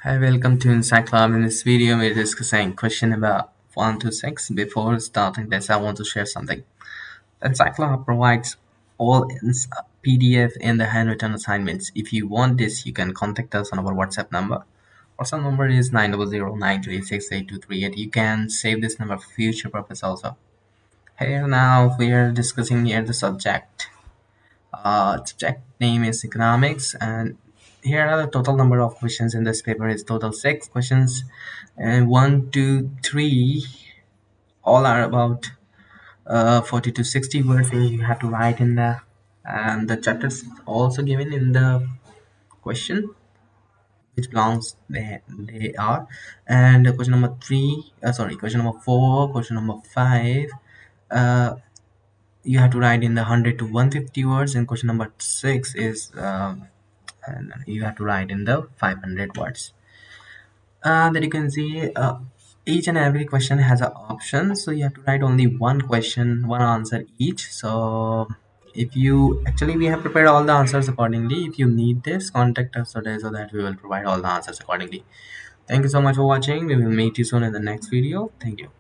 Hi, welcome to Insight Club. In this video, we're discussing question about 1 to 6. Before starting this, I want to share something. Insight Club provides all PDF and the handwritten assignments. If you want this, you can contact us on our WhatsApp number. WhatsApp number is 90092868238. You can save this number for future purpose also. Here now, we are discussing here the subject. Subject name is economics, and here are the total number of questions in this paper is total 6 questions, and 1 2 3 all are about 40 to 60 words you have to write in the, and the chapters also given in the question which belongs they are. And question number 3 sorry, question number 4, question number 5, uh, you have to write in the 100 to 150 words, and question number 6 is and you have to write in the 500 words. That you can see, each and every question has an option, so you have to write only one question, one answer each. So if you actually, we have prepared all the answers accordingly. If you need this, contact us today so that we will provide all the answers accordingly. Thank you so much for watching. We will meet you soon in the next video. Thank you.